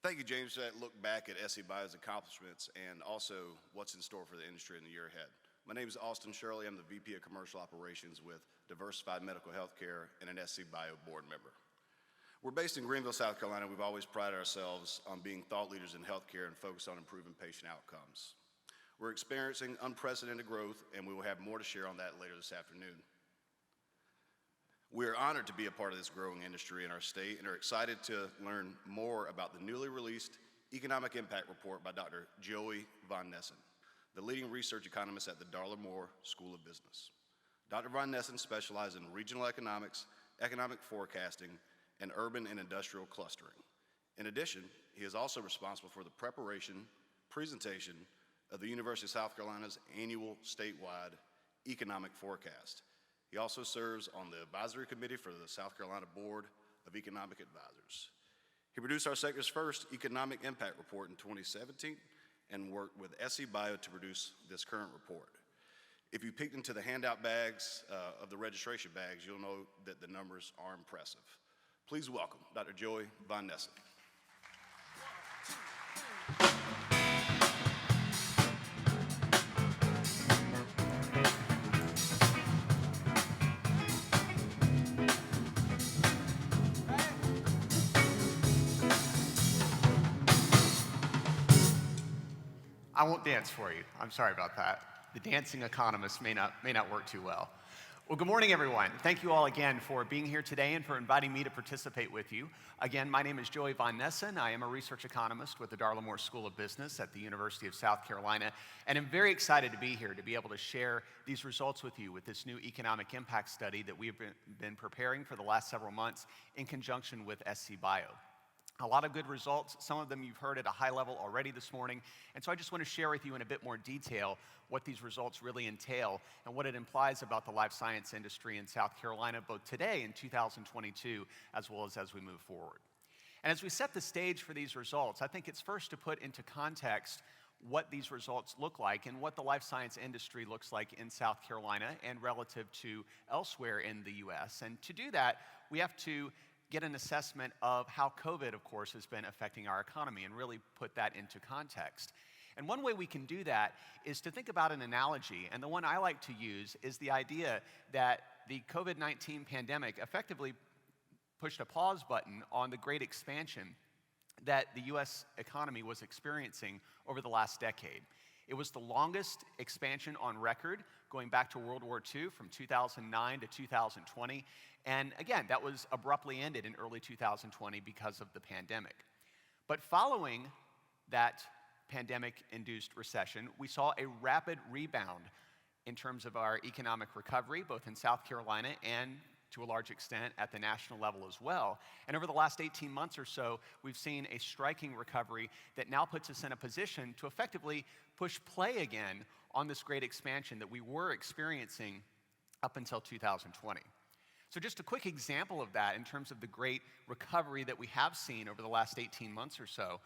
Thank you, James, for that look back at SCbio's accomplishments and also what's in store for the industry in the year ahead. My name is Austin Shirley. I'm the VP of Commercial Operations with Diversified Medical Healthcare and an SCbio board member. We're based in Greenville, South Carolina. We've always prided ourselves on being thought leaders in healthcare and focused on improving patient outcomes. We're experiencing unprecedented growth, and we will have more to share on that later this afternoon. We are honored to be a part of this growing industry in our state and are excited to learn more about the newly released Economic Impact Report by Dr. Joey Von Nesson, the leading research economist at the Darla School of Business. Dr. Von Nesson specializes in regional economics, economic forecasting, and urban and industrial clustering. In addition, he is also responsible for the presentation of the University of South Carolina's annual statewide economic forecast. He also serves on the advisory committee for the South Carolina Board of Economic Advisors. He produced our sector's first Economic Impact Report in 2017 and worked with SCbio to produce this current report. If you peeked into the handout bags of the registration bags, you'll know that the numbers are impressive. Please welcome Dr. Joey Von Nesson. I won't dance for you. I'm sorry about that. The dancing economist may not work too well. Well, good morning, everyone. Thank you all again for being here today and for inviting me to participate with you. Again, my name is Joey Von Nesson. I am a research economist with the Darla School of Business at the University of South Carolina, and I'm very excited to be here to be able to share these results with you with this new economic impact study that we've been preparing for the last several months in conjunction with SCbio. A lot of good results. Some of them you've heard at a high level already this morning. And so I just want to share with you in a bit more detail what these results really entail and what it implies about the life science industry in South Carolina, both today in 2022, as well as we move forward. And as we set the stage for these results, I think it's first to put into context what these results look like and what the life science industry looks like in South Carolina and relative to elsewhere in the U.S. And to do that, we have to get an assessment of how COVID, of course, has been affecting our economy and really put that into context. And one way we can do that is to think about an analogy, and the one I like to use is the idea that the COVID-19 pandemic effectively pushed a pause button on the great expansion that the U.S. economy was experiencing over the last decade. It was the longest expansion on record, going back to World War II from 2009 to 2020. And again, that was abruptly ended in early 2020 because of the pandemic. But following that pandemic-induced recession, we saw a rapid rebound in terms of our economic recovery, both in South Carolina and to a large extent at the national level as well. And over the last 18 months or so, we've seen a striking recovery that now puts us in a position to effectively push play again on this great expansion that we were experiencing up until 2020. So just a quick example of that in terms of the great recovery that we have seen over the last 18 months or so.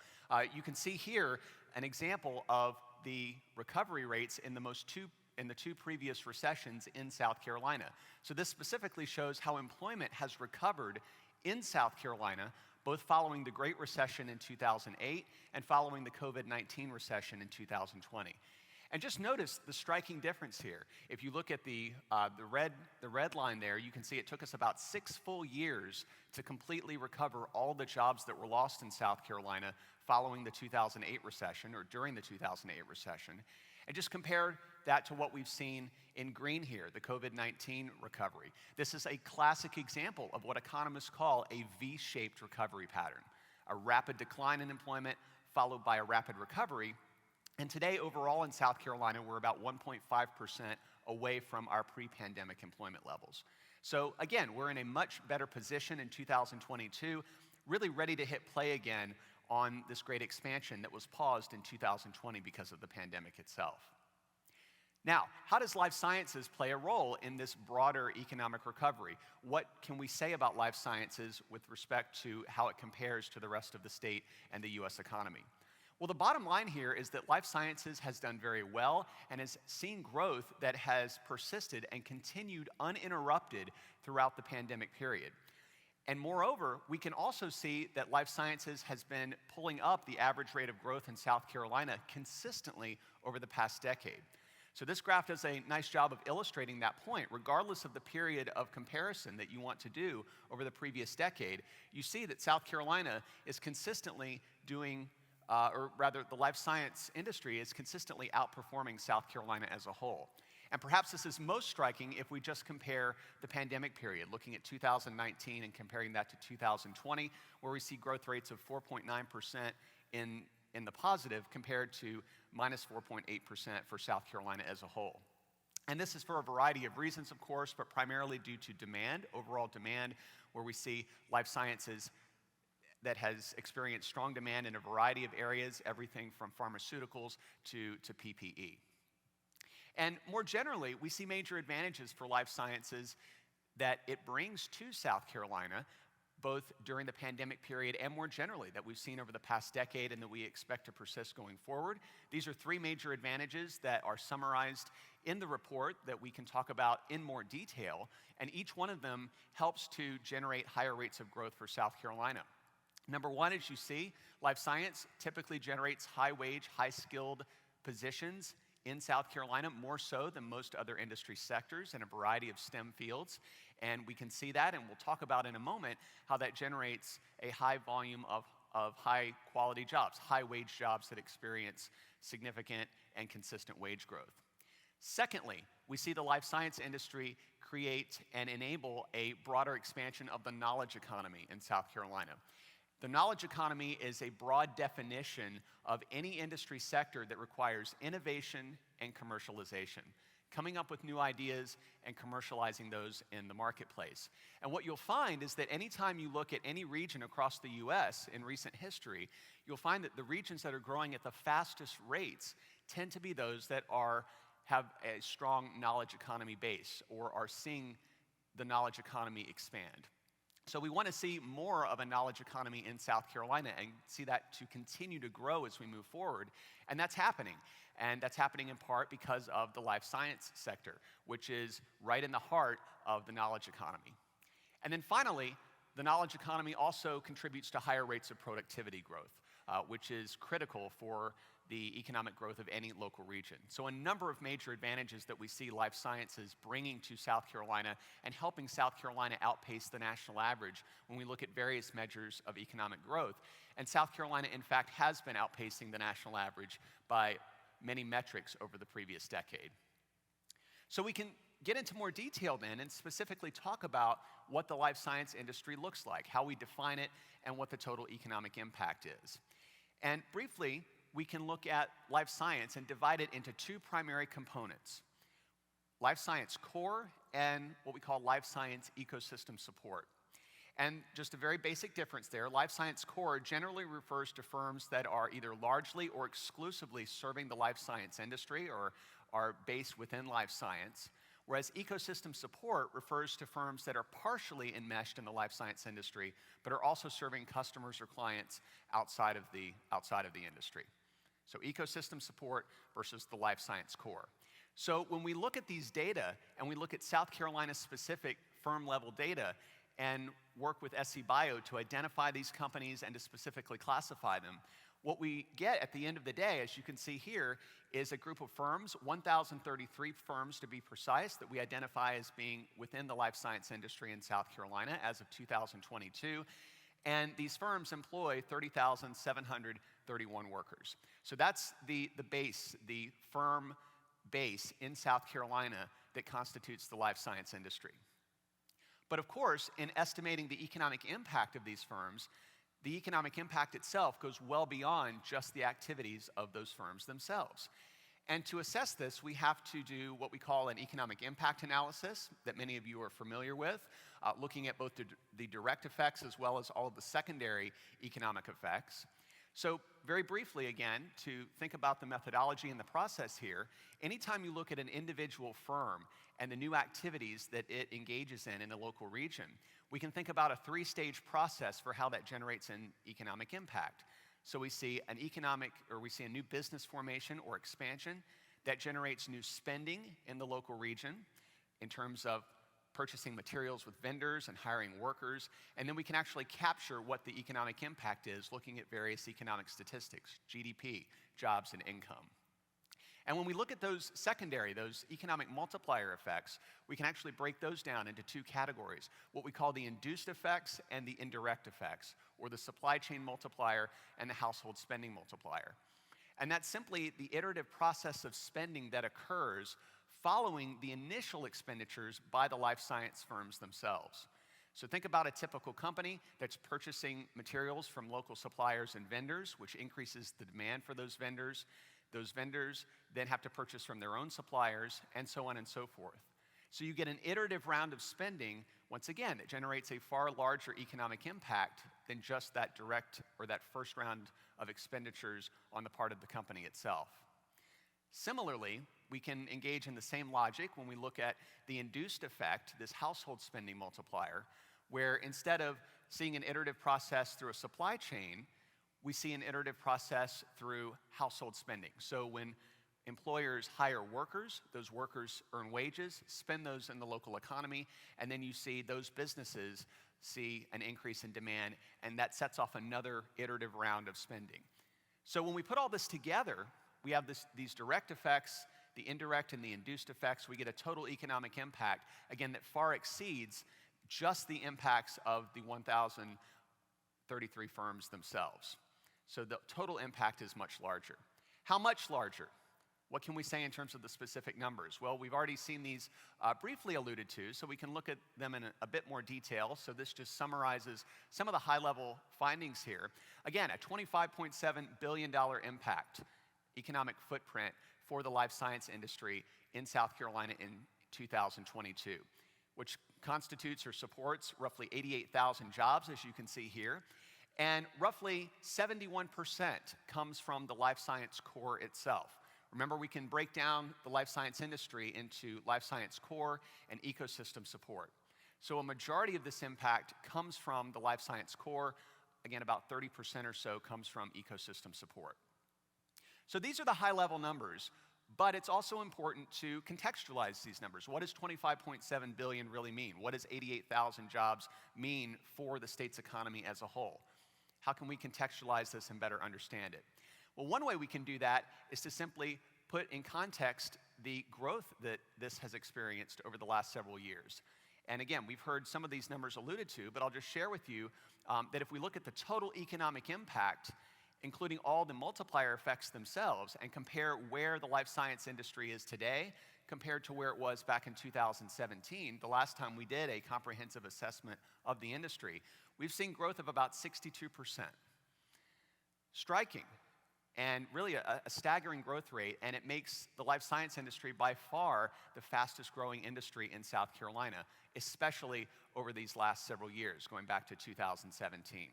You can see here an example of the recovery rates in the two previous recessions in South Carolina. So this specifically shows how employment has recovered in South Carolina, both following the Great Recession in 2008 and following the COVID-19 recession in 2020. And just notice the striking difference here. If you look at the red line there, you can see it took us about 6 full years to completely recover all the jobs that were lost in South Carolina following the 2008 recession or during the 2008 recession. And just compare that to what we've seen in green here, the COVID-19 recovery. This is a classic example of what economists call a V-shaped recovery pattern, a rapid decline in employment followed by a rapid recovery. And today, overall in South Carolina, we're about 1.5% away from our pre-pandemic employment levels. So again, we're in a much better position in 2022, really ready to hit play again on this great expansion that was paused in 2020 because of the pandemic itself. Now, how does life sciences play a role in this broader economic recovery? What can we say about life sciences with respect to how it compares to the rest of the state and the U.S. economy? Well, the bottom line here is that life sciences has done very well and has seen growth that has persisted and continued uninterrupted throughout the pandemic period. And moreover, we can also see that life sciences has been pulling up the average rate of growth in South Carolina consistently over the past decade. So this graph does a nice job of illustrating that point. Regardless of the period of comparison that you want to do over the previous decade, you see that South Carolina is consistently doing, or rather the life science industry is consistently outperforming South Carolina as a whole. And perhaps this is most striking if we just compare the pandemic period, looking at 2019 and comparing that to 2020, where we see growth rates of 4.9% in the positive compared to minus 4.8% for South Carolina as a whole. And this is for a variety of reasons, of course, but primarily due to demand, overall demand, where we see life sciences that has experienced strong demand in a variety of areas, everything from pharmaceuticals to PPE. And more generally, we see major advantages for life sciences that it brings to South Carolina, both during the pandemic period and more generally that we've seen over the past decade and that we expect to persist going forward. These are three major advantages that are summarized in the report that we can talk about in more detail, and each one of them helps to generate higher rates of growth for South Carolina. Number one, as you see, life science typically generates high-wage, high-skilled positions in South Carolina, more so than most other industry sectors in a variety of STEM fields. And we can see that, and we'll talk about in a moment how that generates a high volume of high-quality jobs, high-wage jobs that experience significant and consistent wage growth. Secondly, we see the life science industry create and enable a broader expansion of the knowledge economy in South Carolina. The knowledge economy is a broad definition of any industry sector that requires innovation and commercialization, coming up with new ideas and commercializing those in the marketplace. And what you'll find is that anytime you look at any region across the US in recent history, you'll find that the regions that are growing at the fastest rates tend to be those that have a strong knowledge economy base or are seeing the knowledge economy expand. So we want to see more of a knowledge economy in South Carolina and see that to continue to grow as we move forward. And that's happening. And that's happening in part because of the life science sector, which is right in the heart of the knowledge economy. And then finally, the knowledge economy also contributes to higher rates of productivity growth, which is critical for the economic growth of any local region. So a number of major advantages that we see life sciences bringing to South Carolina and helping South Carolina outpace the national average when we look at various measures of economic growth. And South Carolina, in fact, has been outpacing the national average by many metrics over the previous decade. So we can get into more detail then and specifically talk about what the life science industry looks like, how we define it, and what the total economic impact is. And briefly, we can look at life science and divide it into two primary components: life science core and what we call life science ecosystem support. And just a very basic difference there, life science core generally refers to firms that are either largely or exclusively serving the life science industry or are based within life science, whereas ecosystem support refers to firms that are partially enmeshed in the life science industry, but are also serving customers or clients outside of the industry. So ecosystem support versus the life science core. So when we look at these data and we look at South Carolina-specific firm-level data and work with SCbio to identify these companies and to specifically classify them, what we get at the end of the day, as you can see here, is a group of firms, 1,033 firms to be precise, that we identify as being within the life science industry in South Carolina as of 2022. And these firms employ 30,731 workers. So that's the base, the firm base in South Carolina that constitutes the life science industry. But of course, in estimating the economic impact of these firms, the economic impact itself goes well beyond just the activities of those firms themselves. And to assess this, we have to do what we call an economic impact analysis that many of you are familiar with, looking at both the direct effects as well as all of the secondary economic effects. So very briefly again, to think about the methodology and the process here, anytime you look at an individual firm and the new activities that it engages in a local region, we can think about a three-stage process for how that generates an economic impact. So we see a new business formation or expansion that generates new spending in the local region in terms of purchasing materials with vendors and hiring workers, and then we can actually capture what the economic impact is looking at various economic statistics, GDP, jobs, and income. And when we look at those secondary, those economic multiplier effects, we can actually break those down into two categories, what we call the induced effects and the indirect effects, or the supply chain multiplier and the household spending multiplier. And that's simply the iterative process of spending that occurs following the initial expenditures by the life science firms themselves. So think about a typical company that's purchasing materials from local suppliers and vendors, which increases the demand for those vendors. Those vendors then have to purchase from their own suppliers, and so on and so forth. So you get an iterative round of spending, once again, that generates a far larger economic impact than just that direct or that first round of expenditures on the part of the company itself. Similarly, we can engage in the same logic when we look at the induced effect, this household spending multiplier, where instead of seeing an iterative process through a supply chain, we see an iterative process through household spending. So when employers hire workers, those workers earn wages, spend those in the local economy, and then you see those businesses see an increase in demand, and that sets off another iterative round of spending. So when we put all this together, we have these direct effects, the indirect and the induced effects. We get a total economic impact, again, that far exceeds just the impacts of the 1,033 firms themselves. So the total impact is much larger. How much larger? What can we say in terms of the specific numbers? Well, we've already seen these briefly alluded to, so we can look at them in a bit more detail. So this just summarizes some of the high-level findings here. Again, a $25.7 billion impact, economic footprint for the life science industry in South Carolina in 2022, which constitutes or supports roughly 88,000 jobs, as you can see here. And roughly 71% comes from the life science core itself. Remember, we can break down the life science industry into life science core and ecosystem support. So a majority of this impact comes from the life science core. Again, about 30% or so comes from ecosystem support. So these are the high-level numbers, but it's also important to contextualize these numbers. What does $25.7 billion really mean? What does 88,000 jobs mean for the state's economy as a whole? How can we contextualize this and better understand it? Well, one way we can do that is to simply put in context the growth that this has experienced over the last several years. And again, we've heard some of these numbers alluded to, but I'll just share with you that if we look at the total economic impact, including all the multiplier effects themselves, and compare where the life science industry is today compared to where it was back in 2017, the last time we did a comprehensive assessment of the industry, we've seen growth of about 62%. Striking, and really a staggering growth rate, and it makes the life science industry by far the fastest growing industry in South Carolina, especially over these last several years, going back to 2017.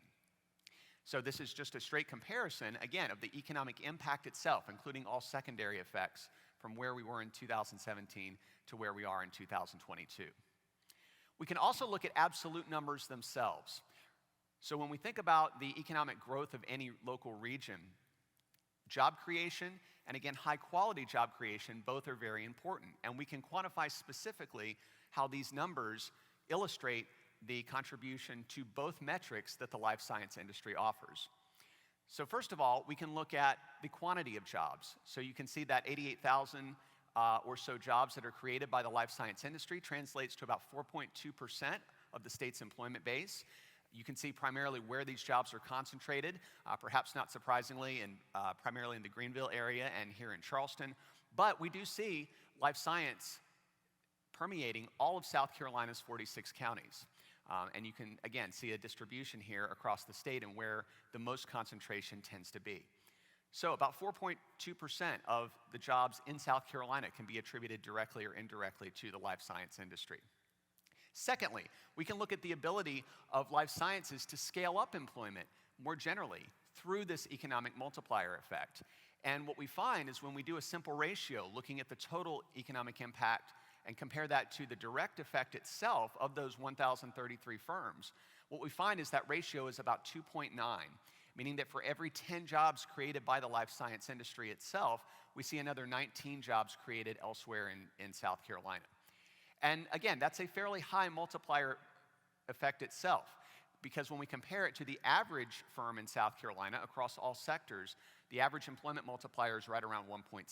So this is just a straight comparison, again, of the economic impact itself, including all secondary effects from where we were in 2017 to where we are in 2022. We can also look at absolute numbers themselves. So when we think about the economic growth of any local region, job creation and, again, high-quality job creation, both are very important. And we can quantify specifically how these numbers illustrate the contribution to both metrics that the life science industry offers. So first of all, we can look at the quantity of jobs. So you can see that 88,000 or so jobs that are created by the life science industry translates to about 4.2% of the state's employment base. You can see primarily where these jobs are concentrated, perhaps not surprisingly, primarily in the Greenville area and here in Charleston. But we do see life science permeating all of South Carolina's 46 counties. And you can, again, see a distribution here across the state and where the most concentration tends to be. So about 4.2% of the jobs in South Carolina can be attributed directly or indirectly to the life science industry. Secondly, we can look at the ability of life sciences to scale up employment more generally through this economic multiplier effect. And what we find is when we do a simple ratio, looking at the total economic impact and compare that to the direct effect itself of those 1,033 firms, what we find is that ratio is about 2.9, meaning that for every 10 jobs created by the life science industry itself, we see another 19 jobs created elsewhere in South Carolina. And again, that's a fairly high multiplier effect itself, because when we compare it to the average firm in South Carolina across all sectors, the average employment multiplier is right around 1.7.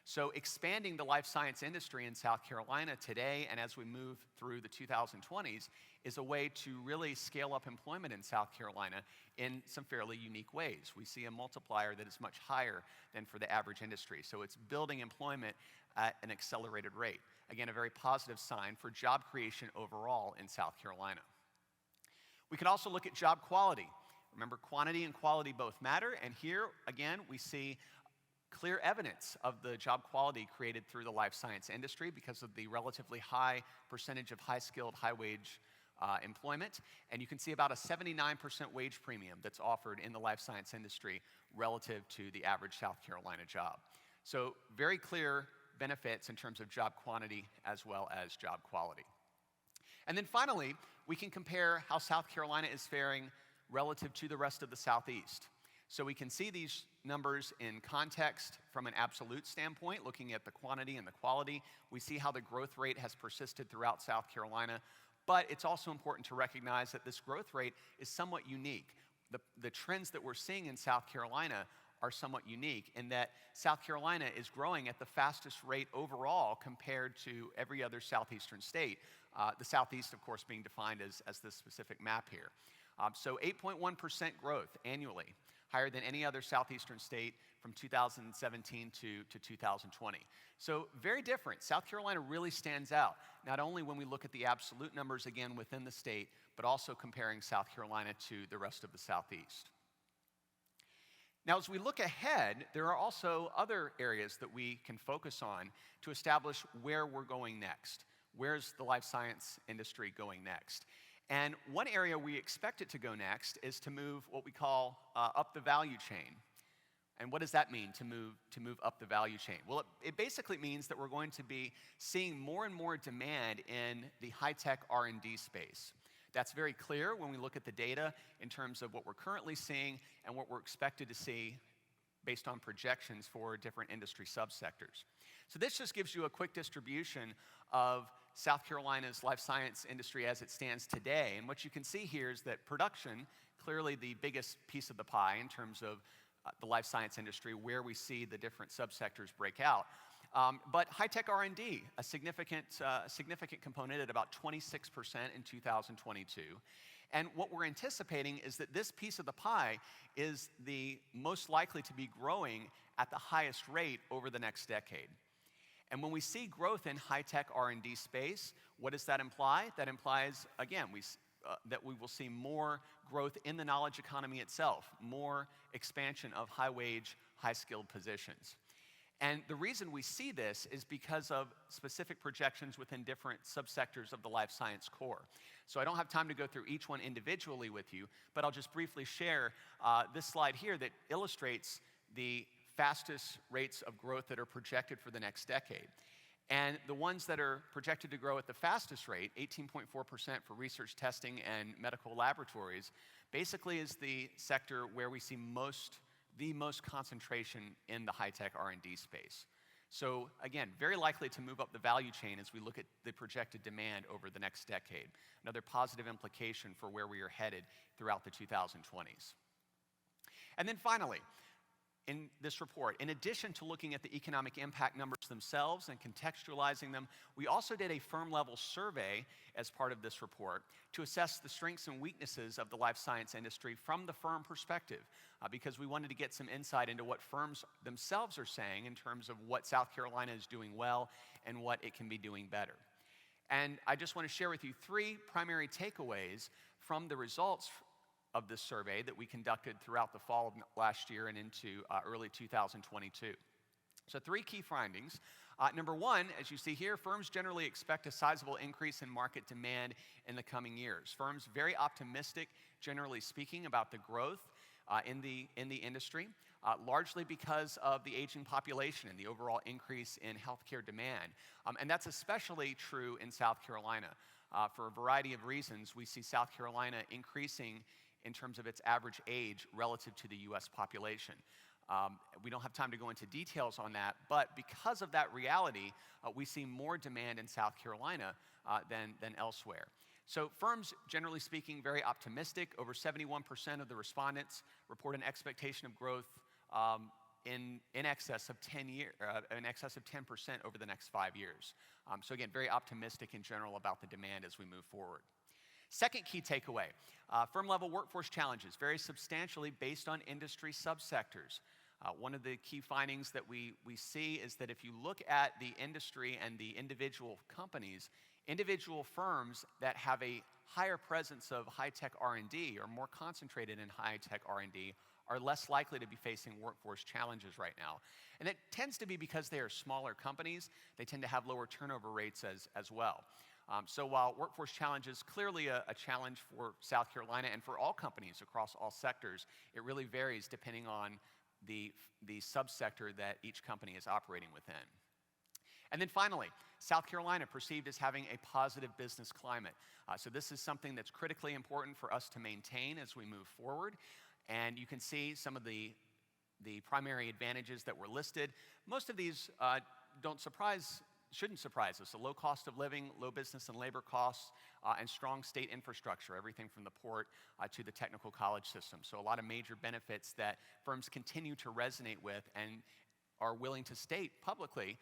So expanding the life science industry in South Carolina today and as we move through the 2020s is a way to really scale up employment in South Carolina in some fairly unique ways. We see a multiplier that is much higher than for the average industry. So it's building employment at an accelerated rate. Again, a very positive sign for job creation overall in South Carolina. We can also look at job quality. Remember, quantity and quality both matter, and here, again, we see clear evidence of the job quality created through the life science industry because of the relatively high percentage of high-skilled, high-wage employment. And you can see about a 79% wage premium that's offered in the life science industry relative to the average South Carolina job. So very clear benefits in terms of job quantity as well as job quality. And then finally, we can compare how South Carolina is faring relative to the rest of the Southeast. So we can see these numbers in context from an absolute standpoint, looking at the quantity and the quality. We see how the growth rate has persisted throughout South Carolina, but it's also important to recognize that this growth rate is somewhat unique. The trends that we're seeing in South Carolina are somewhat unique in that South Carolina is growing at the fastest rate overall compared to every other southeastern state. The Southeast, of course, being defined as this specific map here. So 8.1% growth annually, higher than any other southeastern state from 2017 to 2020. So very different. South Carolina really stands out, not only when we look at the absolute numbers again within the state, but also comparing South Carolina to the rest of the Southeast. Now, as we look ahead, there are also other areas that we can focus on to establish where we're going next. Where's the life science industry going next? And one area we expect it to go next is to move what we call up the value chain. And what does that mean, to move up the value chain? Well, it basically means that we're going to be seeing more and more demand in the high-tech R&D space. That's very clear when we look at the data in terms of what we're currently seeing and what we're expected to see based on projections for different industry subsectors. So this just gives you a quick distribution of South Carolina's life science industry as it stands today. And what you can see here is that production, clearly the biggest piece of the pie in terms of the life science industry, where we see the different subsectors break out. But high-tech R&D, a significant component at about 26% in 2022. And what we're anticipating is that this piece of the pie is the most likely to be growing at the highest rate over the next decade. And when we see growth in high-tech R&D space, what does that imply? That implies, again, that we will see more growth in the knowledge economy itself, more expansion of high-wage, high-skilled positions. And the reason we see this is because of specific projections within different subsectors of the life science core. So I don't have time to go through each one individually with you, but I'll just briefly share this slide here that illustrates the fastest rates of growth that are projected for the next decade. And the ones that are projected to grow at the fastest rate, 18.4% for research, testing, and medical laboratories, basically is the sector where we see the most concentration in the high-tech R&D space. So again, very likely to move up the value chain as we look at the projected demand over the next decade. Another positive implication for where we are headed throughout the 2020s. And then finally, in this report, in addition to looking at the economic impact numbers themselves and contextualizing them, we also did a firm-level survey as part of this report to assess the strengths and weaknesses of the life science industry from the firm perspective, because we wanted to get some insight into what firms themselves are saying in terms of what South Carolina is doing well and what it can be doing better. And I just want to share with you 3 primary takeaways from the results of this survey that we conducted throughout the fall of last year and into early 2022. So 3 key findings. Number 1, as you see here, firms generally expect a sizable increase in market demand in the coming years. Firms very optimistic, generally speaking, about the growth in the industry, largely because of the aging population and the overall increase in healthcare demand. And that's especially true in South Carolina. For a variety of reasons, we see South Carolina increasing in terms of its average age relative to the U.S. population. We don't have time to go into details on that, but because of that reality, we see more demand in South Carolina than elsewhere. So firms, generally speaking, very optimistic. Over 71% of the respondents report an expectation of growth in excess of 10% over the next 5 years. So again, very optimistic in general about the demand as we move forward. Second key takeaway, firm-level workforce challenges vary substantially based on industry subsectors. One of the key findings that we see is that if you look at the industry and the individual companies, individual firms that have a higher presence of high-tech R&D or more concentrated in high-tech R&D are less likely to be facing workforce challenges right now. And it tends to be because they are smaller companies, they tend to have lower turnover rates as well. So while workforce challenge is clearly a challenge for South Carolina and for all companies across all sectors, it really varies depending on the subsector that each company is operating within. And then finally, South Carolina perceived as having a positive business climate. So this is something that's critically important for us to maintain as we move forward. And you can see some of the primary advantages that were listed. Most of these shouldn't surprise us. A low cost of living, low business and labor costs, and strong state infrastructure, everything from the port to the technical college system. So a lot of major benefits that firms continue to resonate with and are willing to state publicly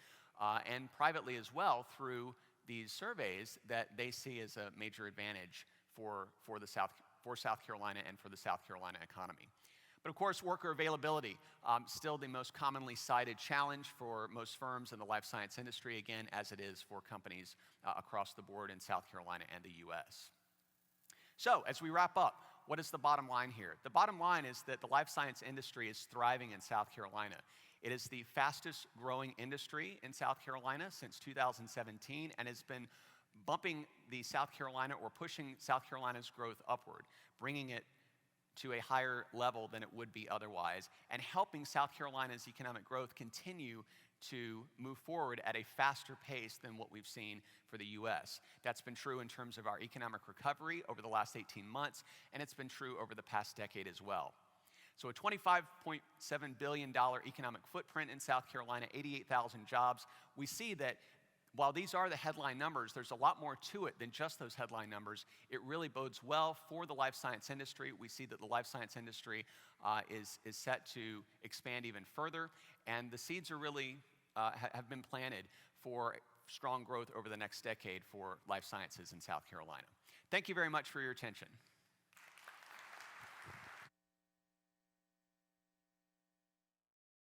and privately as well through these surveys that they see as a major advantage for South Carolina and for the South Carolina economy. But of course, worker availability, still the most commonly cited challenge for most firms in the life science industry, again, as it is for companies across the board in South Carolina and the US. So as we wrap up, what is the bottom line here? The bottom line is that the life science industry is thriving in South Carolina. It is the fastest growing industry in South Carolina since 2017 and has been bumping the South Carolina or pushing South Carolina's growth upward, bringing it to a higher level than it would be otherwise, and helping South Carolina's economic growth continue to move forward at a faster pace than what we've seen for the US. That's been true in terms of our economic recovery over the last 18 months, and it's been true over the past decade as well. So a $25.7 billion economic footprint in South Carolina, 88,000 jobs. We see that while these are the headline numbers, there's a lot more to it than just those headline numbers. It really bodes well for the life science industry. We see that the life science industry is set to expand even further, and the seeds are really have been planted for strong growth over the next decade for life sciences in South Carolina. Thank you very much for your attention.